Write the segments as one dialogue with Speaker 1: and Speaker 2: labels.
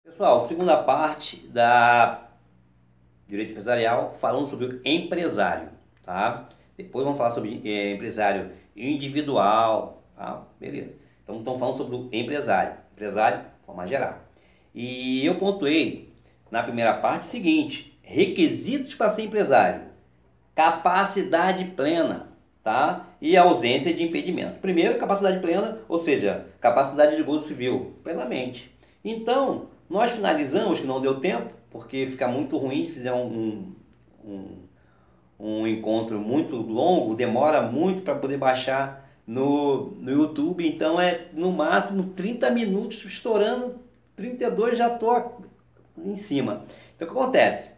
Speaker 1: Pessoal, segunda parte da direito empresarial, falando sobre o empresário, tá? Depois vamos falar sobre empresário individual, tá? Beleza. Então estamos falando sobre o empresário de forma geral. E eu pontuei na primeira parte o seguinte: requisitos para ser empresário, capacidade plena, tá? E ausência de impedimento. Primeiro, capacidade plena, ou seja, capacidade de gozo civil, plenamente. Então, nós finalizamos, que não deu tempo, porque fica muito ruim se fizer um, um encontro muito longo, demora muito para poder baixar no YouTube, então é no máximo 30 minutos, estourando 32 já estou em cima. Então o que acontece?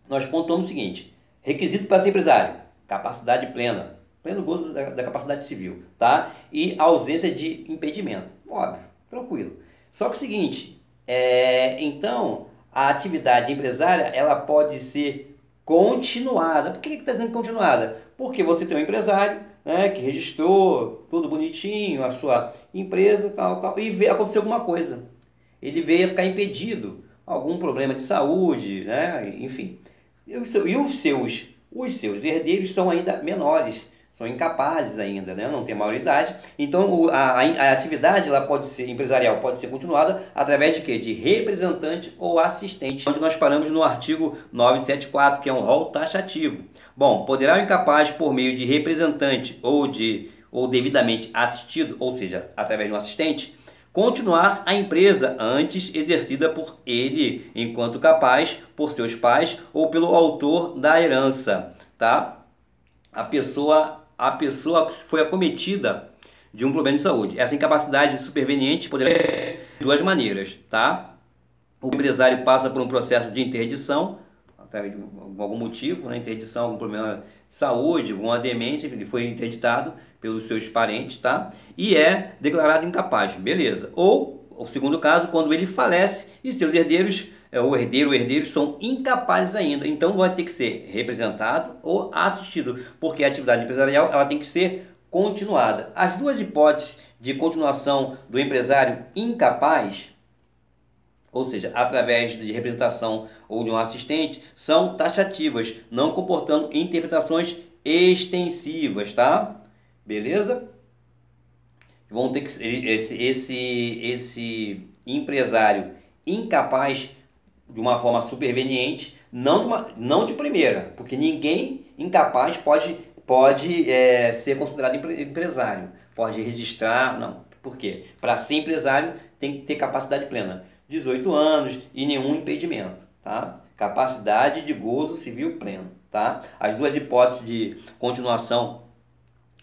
Speaker 1: Nós pontuamos o seguinte: requisito para ser empresário, capacidade plena, pleno gozo da capacidade civil, tá? E ausência de impedimento, óbvio, tranquilo. Só que o seguinte, então a atividade empresária ela pode ser continuada. Por que está sendo continuada? Porque você tem um empresário, né, que registrou tudo bonitinho, a sua empresa, tal, tal, e veio acontecer alguma coisa. Ele veio a ficar impedido, algum problema de saúde, né, enfim. E os seus herdeiros são ainda menores, são incapazes ainda, né? Não tem maioridade. Então a atividade ela pode ser empresarial, pode ser continuada através de quê? De representante ou assistente. Onde nós paramos no artigo 974, que é um rol taxativo. Bom, poderá o incapaz por meio de representante ou devidamente assistido, ou seja, através de um assistente, continuar a empresa antes exercida por ele enquanto capaz, por seus pais ou pelo autor da herança, tá? A pessoa que foi acometida de um problema de saúde. Essa incapacidade superveniente poderá de duas maneiras, tá? O empresário passa por um processo de interdição, através de algum motivo, né? Interdição, algum problema de saúde, alguma demência, ele foi interditado pelos seus parentes, tá? E é declarado incapaz, beleza. Ou, o segundo caso, quando ele falece e seus herdeiros, o herdeiro ou herdeiros são incapazes ainda. Então vai ter que ser representado ou assistido, porque a atividade empresarial ela tem que ser continuada. As duas hipóteses de continuação do empresário incapaz, ou seja, através de representação ou de um assistente, são taxativas, não comportando interpretações extensivas, tá? Beleza? Vão ter que esse empresário incapaz de uma forma superveniente, não de primeira, porque ninguém incapaz pode ser considerado empresário, pode registrar, não. Por quê? Para ser empresário tem que ter capacidade plena, 18 anos e nenhum impedimento, tá? Capacidade de gozo civil pleno, tá? As duas hipóteses de continuação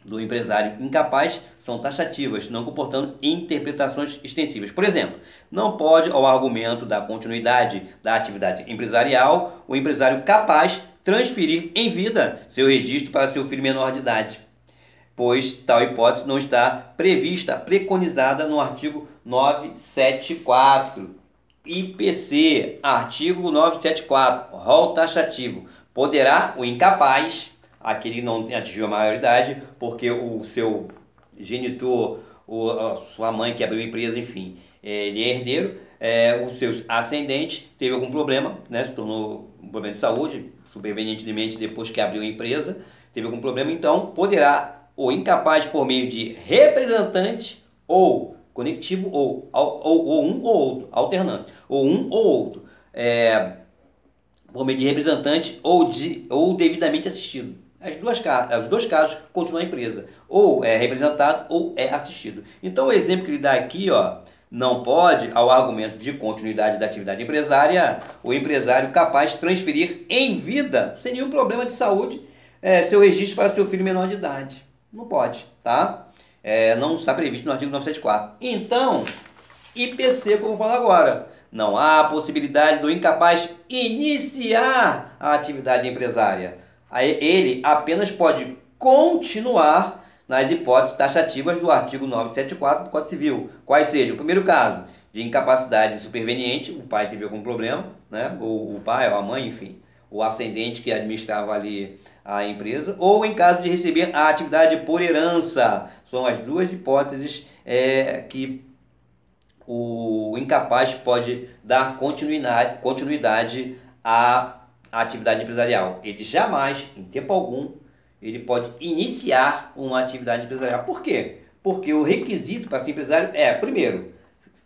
Speaker 1: do empresário incapaz são taxativas, não comportando interpretações extensivas. Por exemplo, não pode, ao argumento da continuidade da atividade empresarial, o empresário capaz transferir em vida seu registro para seu filho menor de idade, pois tal hipótese não está prevista, preconizada no artigo 974. IPC, artigo 974, rol taxativo. Poderá o incapaz, aquele que não atingiu a maioridade, porque o seu genitor, a sua mãe que abriu a empresa, enfim, ele é herdeiro, os seus ascendentes teve algum problema, né, se tornou um problema de saúde, supervenientemente depois que abriu a empresa, teve algum problema, então poderá o incapaz por meio de representante ou conectivo ou um ou outro, alternância, ou um ou outro, por meio de representante ou devidamente assistido. Os dois casos continuam a empresa, ou é representado ou é assistido. Então o exemplo que ele dá aqui, ó, não pode, ao argumento de continuidade da atividade empresária, o empresário capaz de transferir em vida, sem nenhum problema de saúde, seu registro para seu filho menor de idade. Não pode, tá? Não está previsto no artigo 974. Então, IPC, como eu vou falar agora, não há possibilidade do incapaz iniciar a atividade empresária. Ele apenas pode continuar nas hipóteses taxativas do artigo 974 do Código Civil. Quais sejam? O primeiro caso, de incapacidade superveniente, o pai teve algum problema, né? Ou o pai, ou a mãe, enfim, o ascendente que administrava ali a empresa, ou em caso de receber a atividade por herança. São as duas hipóteses que o incapaz pode dar continuidade à atividade empresarial. Ele jamais, em tempo algum, ele pode iniciar uma atividade empresarial. Por quê? Porque o requisito para ser empresário é, primeiro,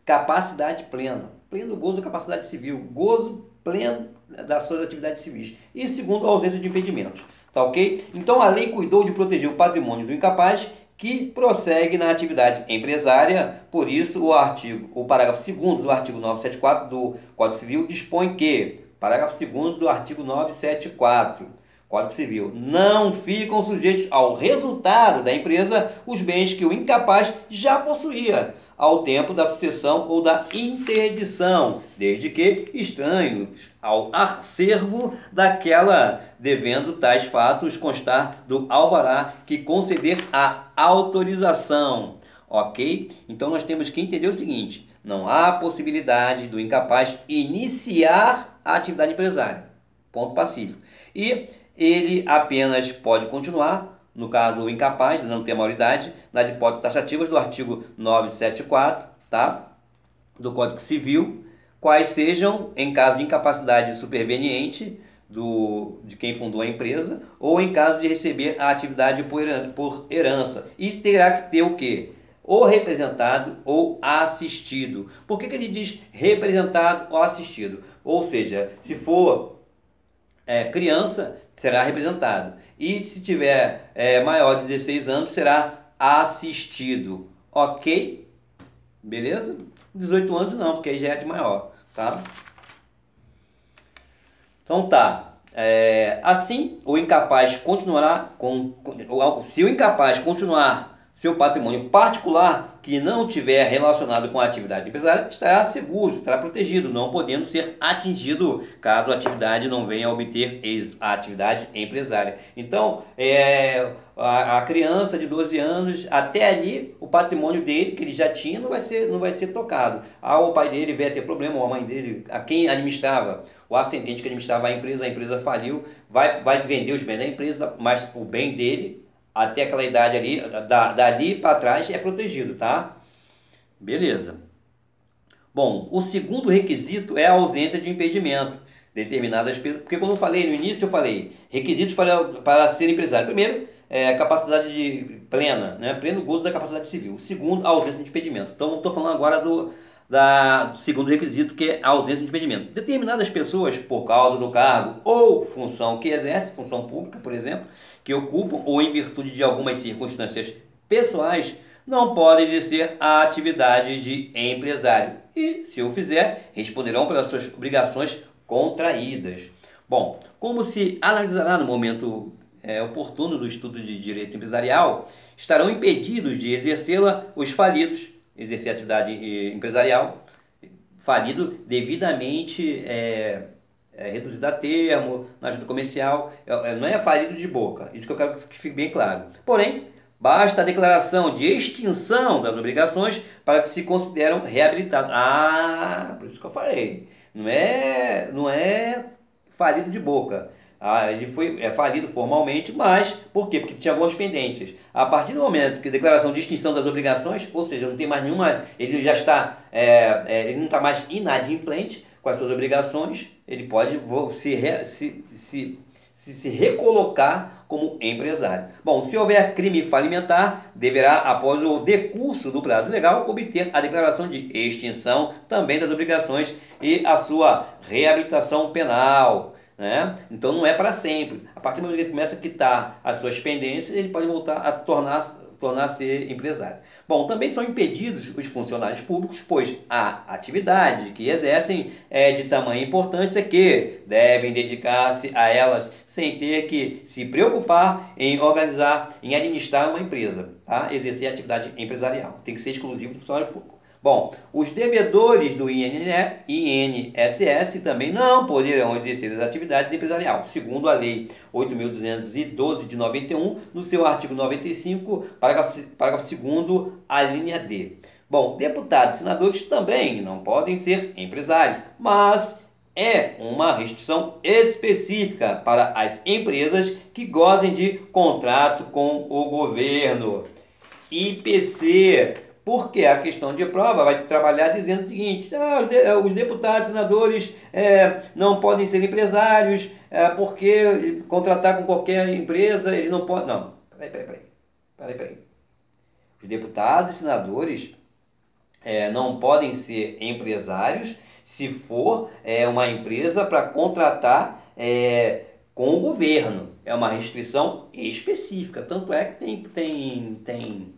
Speaker 1: capacidade plena, pleno gozo da capacidade civil, gozo pleno das suas atividades civis. E segundo, a ausência de impedimentos. Tá ok? Então a lei cuidou de proteger o patrimônio do incapaz que prossegue na atividade empresária. Por isso, o parágrafo 2º do artigo 974 do Código Civil dispõe que, parágrafo 2º do artigo 974, Código Civil, não ficam sujeitos ao resultado da empresa os bens que o incapaz já possuía ao tempo da sucessão ou da interdição, desde que estranhos ao acervo daquela, devendo tais fatos constar do alvará que conceder a autorização. Ok? Então nós temos que entender o seguinte: não há possibilidade do incapaz iniciar a atividade empresária. Ponto pacífico. E ele apenas pode continuar, no caso o incapaz, não ter maioridade, nas hipóteses taxativas do artigo 974, tá? Do Código Civil, quais sejam, em caso de incapacidade superveniente de quem fundou a empresa, ou em caso de receber a atividade por herança. E terá que ter o quê? Ou representado ou assistido. Por que ele diz representado ou assistido? Ou seja, se for criança, será representado. E se tiver maior de 16 anos, será assistido. Ok? Beleza? 18 anos não, porque aí já é de maior. Tá? Então tá. Assim, o incapaz continuará se o incapaz continuar seu patrimônio particular que não tiver relacionado com a atividade empresária, estará seguro, estará protegido, não podendo ser atingido caso a atividade não venha a obter êxito, a atividade empresária. Então, a criança de 12 anos, até ali, o patrimônio dele, que ele já tinha, não vai ser tocado. O pai dele vier ter problema, ou a mãe dele, a quem administrava, o ascendente que administrava a empresa faliu, vai vender os bens da empresa, mas o bem dele, até aquela idade ali, dali para trás, é protegido, tá? Beleza. Bom, o segundo requisito é a ausência de impedimento. Determinadas pessoas, porque quando eu falei no início, eu falei requisitos para ser empresário. Primeiro, capacidade plena, né? Pleno gozo da capacidade civil. Segundo, a ausência de impedimento. Então, eu estou falando agora do segundo requisito, que é a ausência de impedimento. Determinadas pessoas, por causa do cargo ou função que exerce, função pública, por exemplo, que ocupam ou em virtude de algumas circunstâncias pessoais, não podem exercer a atividade de empresário. E, se o fizer, responderão pelas suas obrigações contraídas. Bom, como se analisará no momento oportuno do estudo de direito empresarial, estarão impedidos de exercê-la os falidos, exercer a atividade empresarial, falido devidamente reduzido a termo, na junta comercial, não é falido de boca, isso que eu quero que fique bem claro. Porém, basta a declaração de extinção das obrigações para que se consideram reabilitados. Por isso que eu falei, não é falido de boca. Ele foi falido formalmente, mas por quê? Porque tinha algumas pendências. A partir do momento que a declaração de extinção das obrigações, ou seja, não tem mais nenhuma, ele já está, ele não está mais inadimplente com as suas obrigações, ele pode se recolocar como empresário. Bom, se houver crime falimentar, deverá, após o decurso do prazo legal, obter a declaração de extinção também das obrigações e a sua reabilitação penal. Né? Então não é para sempre. A partir do momento que ele começa a quitar as suas pendências, ele pode voltar a tornar-se empresário. Bom, também são impedidos os funcionários públicos, pois a atividade que exercem é de tamanha importância que devem dedicar-se a elas sem ter que se preocupar em organizar, em administrar uma empresa, tá? Exercer a atividade empresarial. Tem que ser exclusivo do funcionário público. Bom, os devedores do INSS também não poderão exercer as atividades empresariais, segundo a Lei 8.212 de 91, no seu artigo 95, parágrafo 2º, a linha D. Bom, deputados e senadores também não podem ser empresários, mas é uma restrição específica para as empresas que gozem de contrato com o governo. IPC Porque a questão de prova vai trabalhar dizendo o seguinte: os deputados, senadores não podem ser empresários, porque contratar com qualquer empresa eles não podem. Não, peraí. Os deputados e senadores não podem ser empresários se for uma empresa para contratar com o governo. É uma restrição específica. Tanto é que tem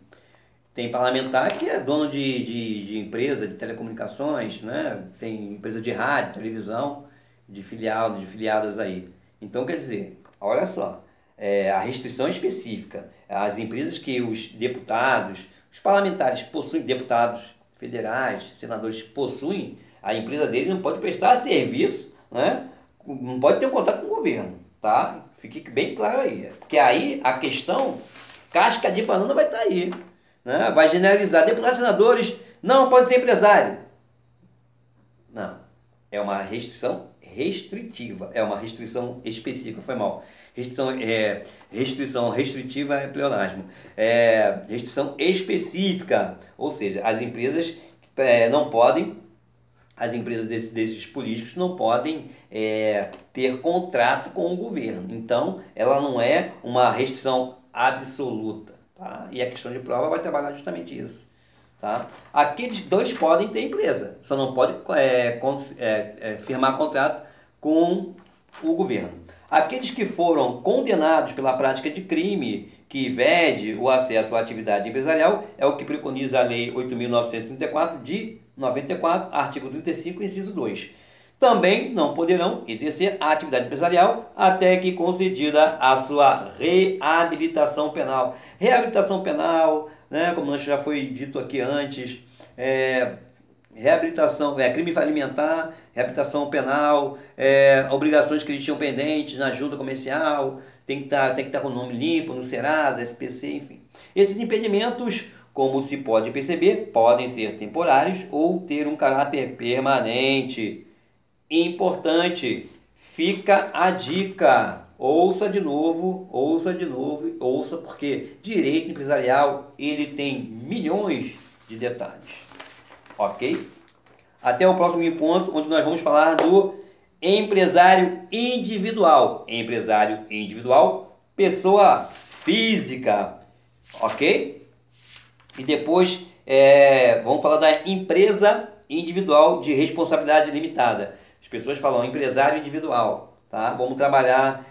Speaker 1: parlamentar que é dono de empresa de telecomunicações, né? Tem empresa de rádio, televisão, de filiadas aí. Então, quer dizer, olha só, a restrição é específica. As empresas que os deputados, os parlamentares possuem, deputados federais, senadores possuem, a empresa dele não pode prestar serviço, né? Não pode ter um contrato com o governo, tá? Fique bem claro aí. Porque aí a questão, casca de banana vai estar aí. Né? Vai generalizar. Deputados e senadores não podem ser empresário. Não. É uma restrição restritiva. É uma restrição específica. Foi mal. Restrição restritiva é pleonasmo. Restrição específica. Ou seja, as empresas não podem, as empresas desses políticos não podem ter contrato com o governo. Então, ela não é uma restrição absoluta. Tá? E a questão de prova vai trabalhar justamente isso. Tá? Aqueles dois podem ter empresa, só não pode firmar contrato com o governo. Aqueles que foram condenados pela prática de crime que impede o acesso à atividade empresarial é o que preconiza a Lei 8.934 de 94, artigo 35, inciso 2. Também não poderão exercer a atividade empresarial até que concedida a sua reabilitação penal. Reabilitação penal, né, como já foi dito aqui antes, reabilitação, crime alimentar, reabilitação penal, obrigações que eles tinham pendentes na junta comercial, tem que estar com o nome limpo no Serasa, SPC, enfim. Esses impedimentos, como se pode perceber, podem ser temporários ou ter um caráter permanente. Importante, fica a dica, ouça de novo, porque direito empresarial ele tem milhões de detalhes, ok? Até o próximo ponto, onde nós vamos falar do empresário individual. Empresário individual, pessoa física, ok? E depois vamos falar da empresa individual de responsabilidade limitada. As pessoas falam empresário individual, tá? Vamos trabalhar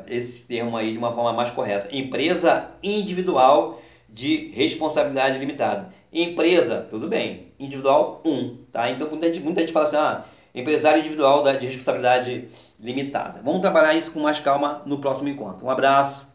Speaker 1: esse termo aí de uma forma mais correta. Empresa individual de responsabilidade limitada. Empresa, tudo bem. Individual, tá? Então, muita gente fala assim, empresário individual de responsabilidade limitada. Vamos trabalhar isso com mais calma no próximo encontro. Um abraço.